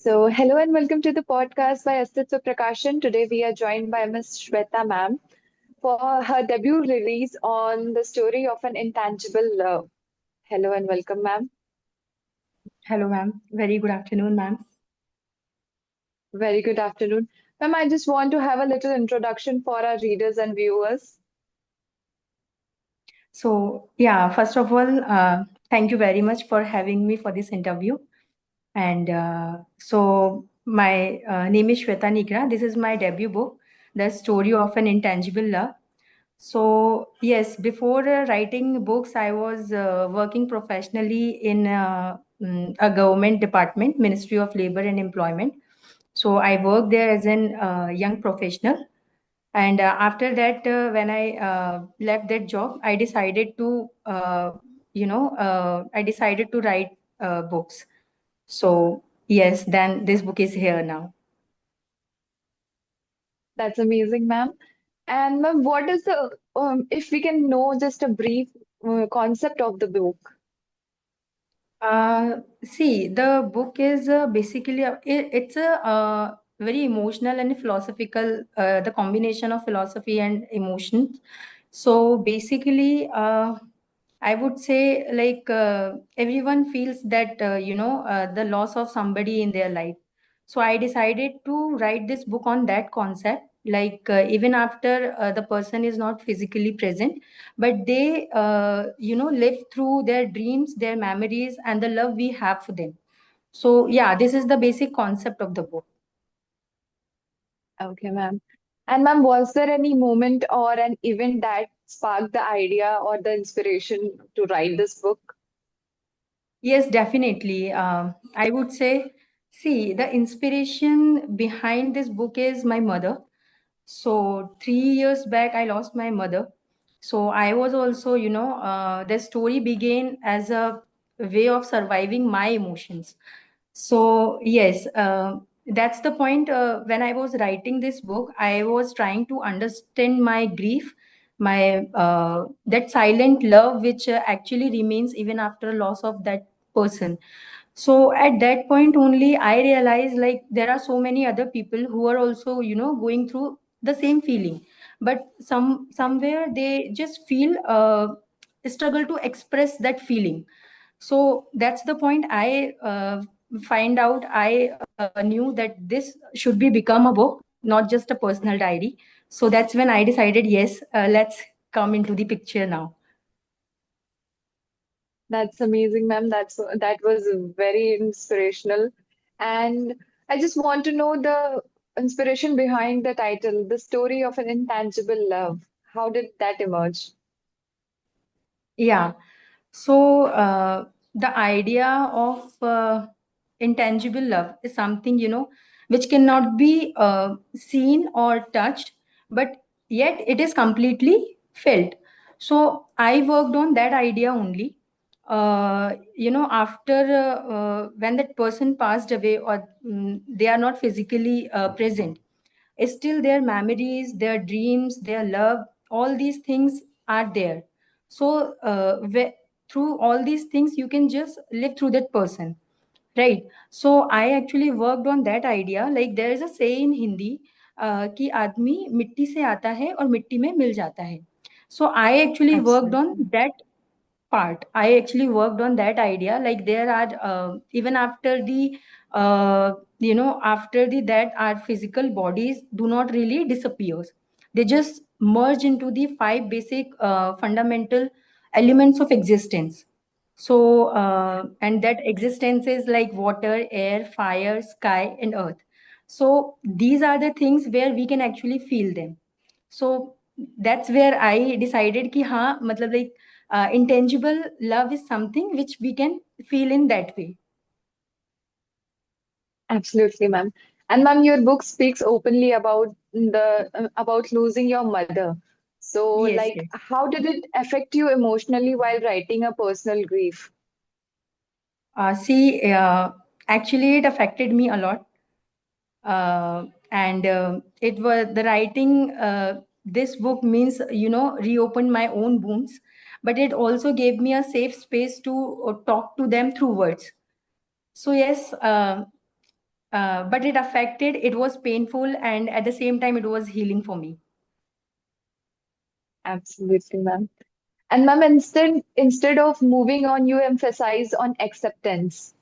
Hello and welcome to the podcast by Astitva Prakashan. Today we are joined by Miss Shweta ma'am for her debut release on the story of an intangible love. Hello and welcome, ma'am. Hello, ma'am. Very good afternoon, ma'am. Very good afternoon. Ma'am, I just want to have a little introduction for our readers and viewers. First of all, thank you very much for having me for this interview. My name is Shweta Nikhra. This is my debut book, The Story of an Intangible Love. So, yes, before writing books, I was working professionally in a government department, Ministry of Labor and Employment. So, I worked there as an young professional. And after that, when I left that job, I decided to write books. So, yes, then this book is here now. That's amazing, ma'am. And ma'am, what is if we can know just a brief concept of the book? See, the book is it's a very emotional and philosophical, the combination of philosophy and emotions. So basically, I would say like everyone feels that the loss of somebody in their life. So I decided to write this book on that concept. Like even after the person is not physically present, but they live through their dreams, their memories, and the love we have for them. So yeah, this is the basic concept of the book. Okay, ma'am. And ma'am, was there any moment or an event that sparked the idea or the inspiration to write this book? Yes, definitely. I would say, see, the inspiration behind this book is my mother. So 3 years back, I lost my mother. So I was also, the story began as a way of surviving my emotions. So yes, that's the point. When I was writing this book, I was trying to understand my grief, my that silent love which actually remains even after loss of that person. So at that point only, I realized like there are so many other people who are also, going through the same feeling, but somewhere they just feel struggle to express that feeling. So that's the point I find out. I knew that this should be become a book, not just a personal diary. So that's when I decided, yes, let's come into the picture now. That's amazing, ma'am. That was very inspirational. And I just want to know the inspiration behind the title, The Story of an Intangible Love. How did that emerge? Yeah. So the idea of intangible love is something, which cannot be seen or touched, but yet it is completely felt. So I worked on that idea only. After when that person passed away, or they are not physically present, still their memories, their dreams, their love, all these things are there. So through all these things you can just live through that person, right? So I actually worked on that idea. Like there is a say in Hindi कि आदमी मिट्टी से आता है और मिट्टी में मिल जाता है. So I actually worked on Absolutely. that part. I actually worked on that idea. Like there are even after the after the that, our physical bodies do not really disappears. They just merge into the five basic fundamental elements of existence. So and that existence is like water, air, fire, sky, and earth. So these are the things where we can actually feel them. So that's where I decided कि हाँ मतलब like intangible love is something which we can feel in that way. Absolutely, ma'am. And ma'am, your book speaks openly about losing your mother. So, Yes, like, yes. how did it affect you emotionally while writing a personal grief? See, actually, it affected me a lot. And it was the writing this book means, reopened my own wounds, but it also gave me a safe space to talk to them through words. So, yes, but it affected, it was painful, and at the same time, it was healing for me. Absolutely, ma'am. And ma'am, instead of moving on, you emphasize on acceptance.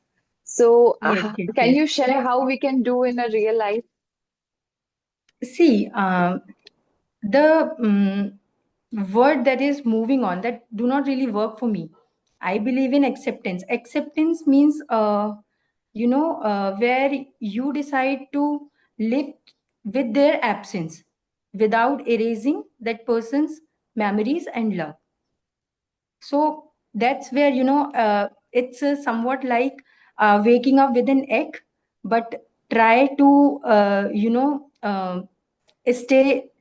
So, Yes, yes, can yes. you share how we can do in a real life? See, the word that is moving on that do not really work for me. I believe in acceptance. Acceptance means, where you decide to live with their absence without erasing that person's memories and love. So that's where, it's somewhat like waking up with an egg, but try to, stay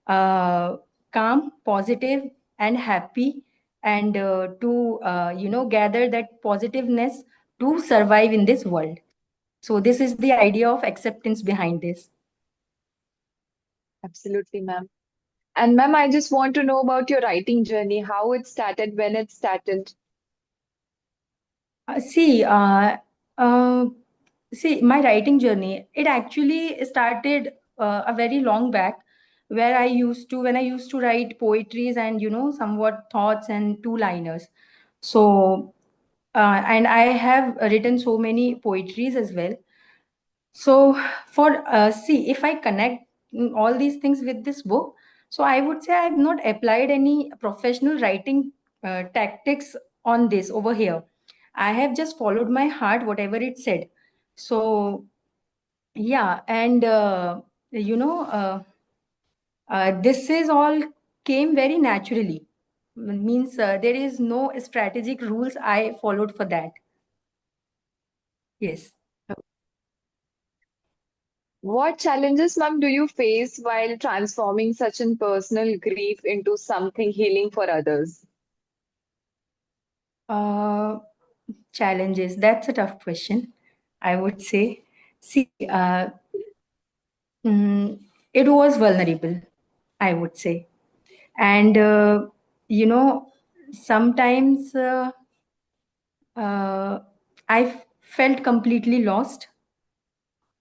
uh, calm, positive, and happy, and to, gather that positiveness to survive in this world. So this is the idea of acceptance behind this. Absolutely, ma'am. And ma'am, I just want to know about your writing journey, how it started, when it started. See, my writing journey, it actually started a very long back, where when I used to write poetries and, somewhat thoughts and two-liners. So, and I have written so many poetries as well. So, if I connect all these things with this book, so I would say I've not applied any professional writing tactics on this over here. I have just followed my heart, whatever it said. So, yeah, and you know, uh, this is all came very naturally. Means there is no strategic rules I followed for that. Yes. What challenges, ma'am, do you face while transforming such an personal grief into something healing for others? Uh, Challenges. That's a tough question, I would say. See, mm, it was vulnerable, I would say. And, you know, sometimes uh, felt completely lost.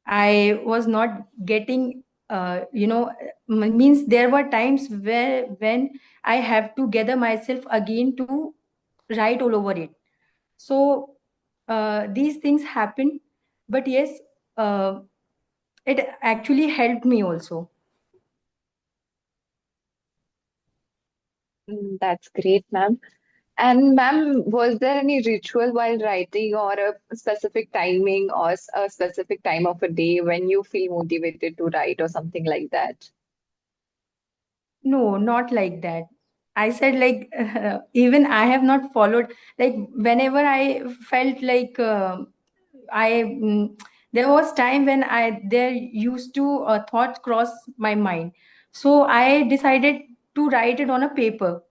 I was not getting, means there were times when I have to gather myself again to write all over it. So these things happen, but yes, uh, it actually helped me also. That's great, ma'am. And ma'am, was there any ritual while writing or a specific timing or a specific time of a day when you feel motivated to write or something like that? No, not like that. I said like even I have not followed, like whenever I felt like I there was time when I there used to thought cross my mind. So I decided to write it on a paper.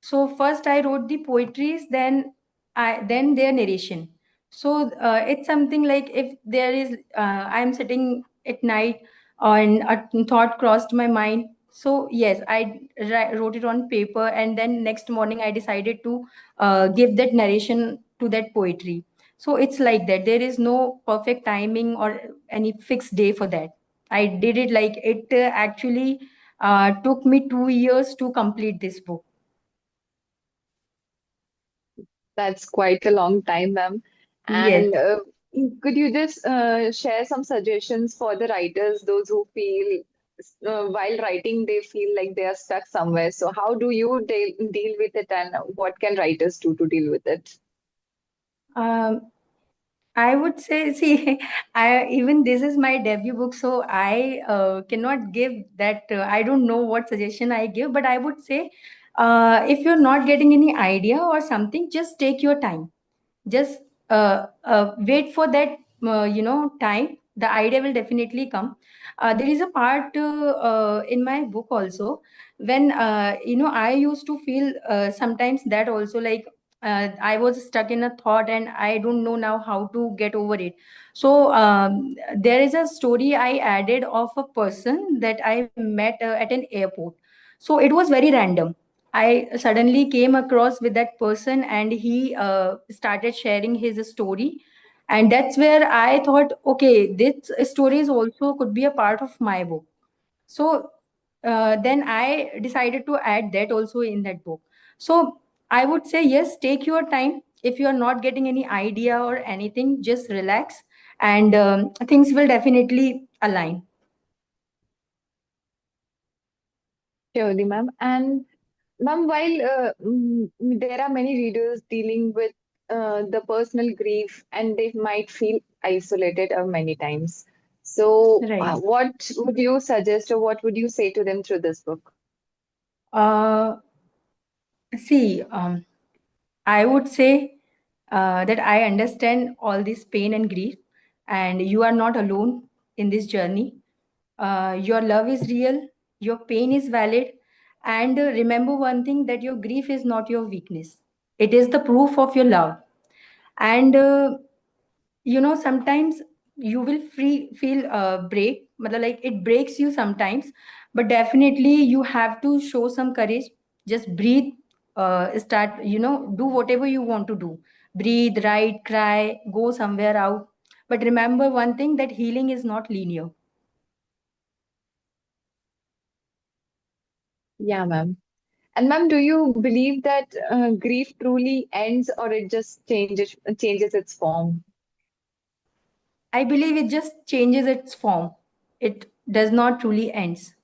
So first I wrote the poetries, then their narration. So it's something like if there is I'm sitting at night and a thought crossed my mind. So yes, I wrote it on paper, and then next morning I decided to give that narration to that poetry. So it's like that. There is no perfect timing or any fixed day for that. I did it like it actually took me 2 years to complete this book. That's quite a long time, ma'am. Yes. And could you just share some suggestions for the writers, those who feel while writing they feel like they are stuck somewhere? So how do you deal with it, and what can writers do to deal with it? Um, I would say, see, I even this is my debut book, so I cannot give that. I don't know what suggestion I give, but I would say, if you're not getting any idea or something, just take your time. Just wait for that, time. The idea will definitely come. There is a part in my book also when I used to feel sometimes that also like I was stuck in a thought and I don't know now how to get over it. So there is a story I added of a person that I met at an airport. So it was very random. I suddenly came across with that person, and he started sharing his story. And that's where I thought, okay, this stories also could be a part of my book. So then I decided to add that also in that book. So I would say, yes, take your time. If you are not getting any idea or anything, just relax, and things will definitely align. Surely, ma'am. And ma'am, while there are many readers dealing with the personal grief and they might feel isolated many times. So, Right. what would you suggest or what would you say to them through this book? uh, See, I would say that I understand all this pain and grief, and you are not alone in this journey. Your love is real, your pain is valid, and remember one thing, that your grief is not your weakness, it is the proof of your love. And sometimes you will feel break, like it breaks you sometimes, but definitely you have to show some courage. Just breathe, start, do whatever you want to do. Breathe, write, cry, go somewhere out. But remember one thing, that healing is not linear. Yeah, ma'am. And ma'am, do you believe that grief truly ends or it just changes its form? I believe it just changes its form. It does not truly ends.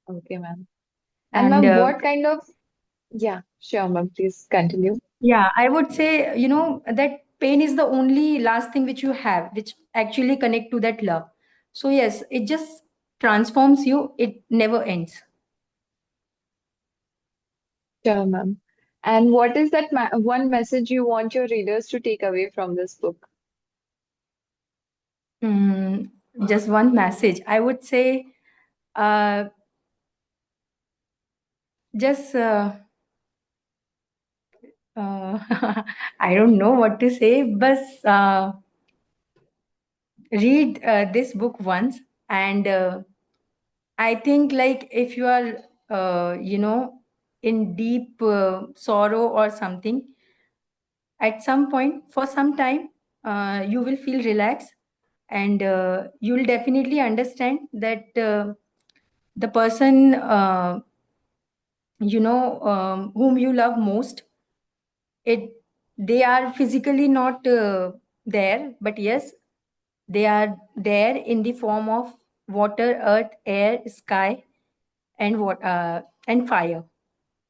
Okay, ma'am. And And ma'am, what kind of, yeah, sure, ma'am, please continue. yeah, I would say, that pain is the only last thing which you have, which actually connect to that love. So yes, it just transforms you. It never ends. Sure, ma'am. And what is that one message you want your readers to take away from this book? Mm, just one message. I would say, uh, just uh, I don't know what to say, but read this book once, and I think, like, if you are, in deep sorrow or something, at some point, for some time, you will feel relaxed, and you will definitely understand that the person, whom you love most, it they are physically not there, but yes, they are there in the form of water, earth, air, sky, and what and fire.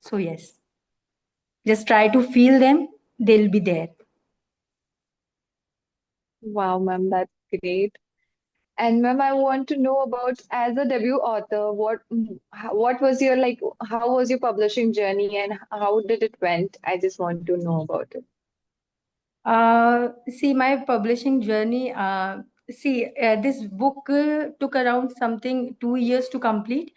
So yes, just try to feel them. They'll be there. Wow, ma'am, that's great. And ma'am, I want to know about as a debut author, what was your like, how was your publishing journey and how did it went? I just want to know about it. See, my publishing journey. This book took around something 2 years to complete,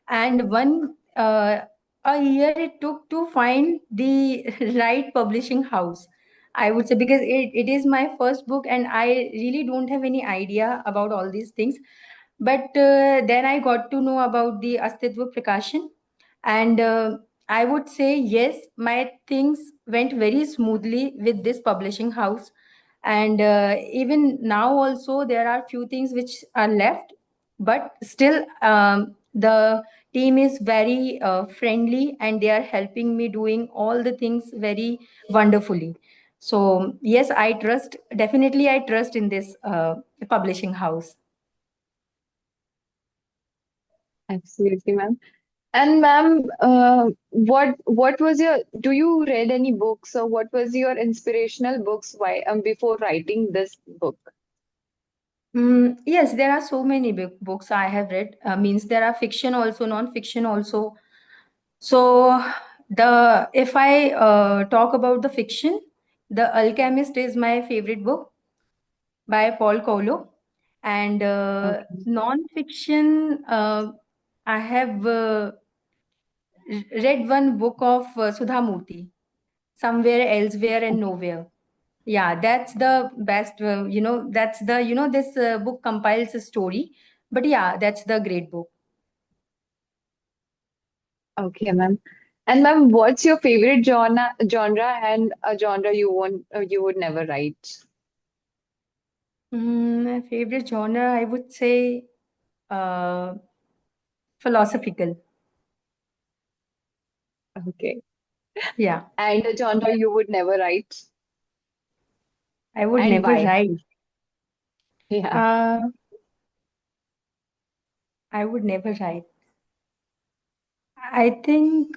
and one a year it took to find the right publishing house. I would say, because it is my first book, and I really don't have any idea about all these things. But then I got to know about the Astitva Prakashan, and I would say, yes, my things went very smoothly with this publishing house. And even now also there are few things which are left, but still the team is very friendly, and they are helping me doing all the things very wonderfully. So yes, I trust, definitely I trust in this publishing house. Absolutely, ma'am. And ma'am, what was your, do you read any books or what was your inspirational books why before writing this book? Yes, there are so many books I have read. Means there are fiction also, non-fiction also. So the if I talk about the fiction, The Alchemist is my favorite book by Paul Coelho, and Okay. non-fiction, I have read one book of Sudha Murthy, Somewhere, Elsewhere, and Nowhere. Yeah, that's the best. That's the this book compiles a story, but yeah, that's the great book. Okay, ma'am. And ma'am, what's your favorite genre and a genre you would never write? My favorite genre, I would say, uh, philosophical. Okay. Yeah, And a genre you would never write, I would and never why? write. Yeah, Uh, I would never write. I think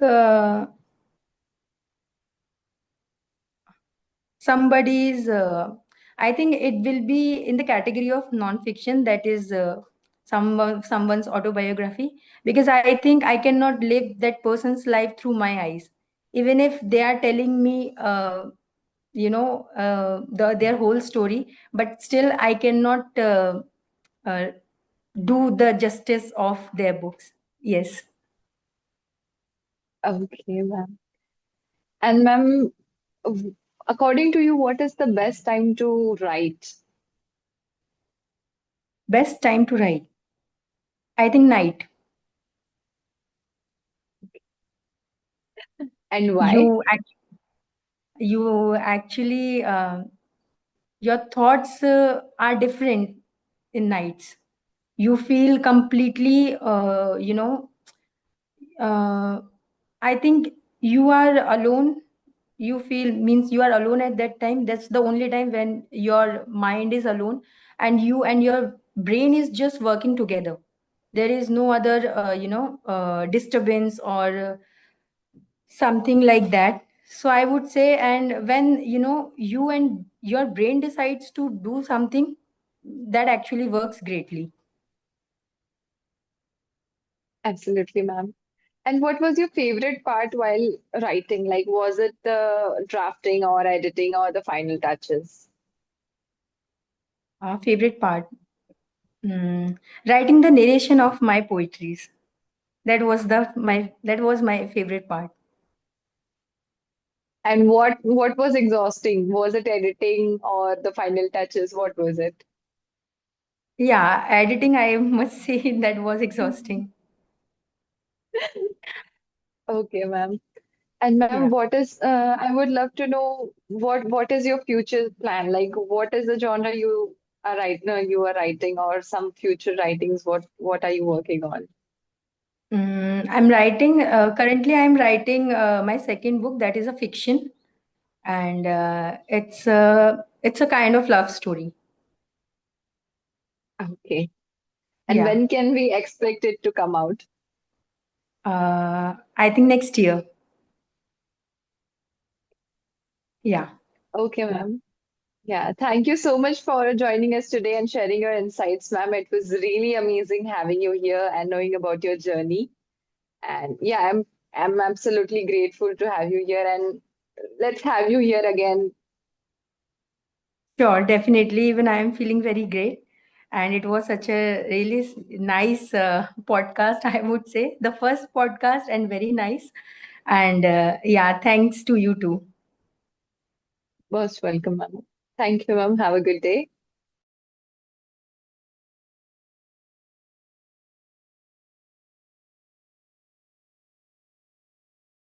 somebody's. I think it will be in the category of non-fiction. That is someone's autobiography, because I think I cannot live that person's life through my eyes, even if they are telling me. Their whole story, but still I cannot uh, do the justice of their books. Yes. okay, ma'am. And ma'am, according to you, what is the best time to write, Best time to write, I think night. and why? you act- you actually your thoughts are different in nights. You feel completely uh, I think you are alone. You feel means you are alone at that time. That's the only time when your mind is alone and you and your brain is just working together. There is no other, disturbance or something like that. So I would say, and when you and your brain decides to do something, that actually works greatly. Absolutely, ma'am. And what was your favorite part while writing? Like, was it the drafting or editing or the final touches? Favorite part. Writing the narration of my poetries. That was my favorite part. And what was exhausting? Was it editing or the final touches? What was it? Yeah, editing, I must say, that was exhausting. Okay, ma'am. And ma'am, Yeah. I would love to know what is your future plan? Like, what is the genre you are writing or some future writings? What are you working on? Currently I'm writing my second book, that is a fiction, and it's a kind of love story. Okay. And Yeah. when can we expect it to come out? I think next year. Yeah. Okay, ma'am. Yeah, thank you so much for joining us today and sharing your insights, ma'am. It was really amazing having you here and knowing about your journey. And yeah, I'm absolutely grateful to have you here and let's have you here again. Sure, definitely. Even I am feeling very great. And it was such a really nice podcast, I would say. The first podcast and very nice. And yeah, thanks to you too. Most welcome, ma'am. Thank you, ma'am. Have a good day.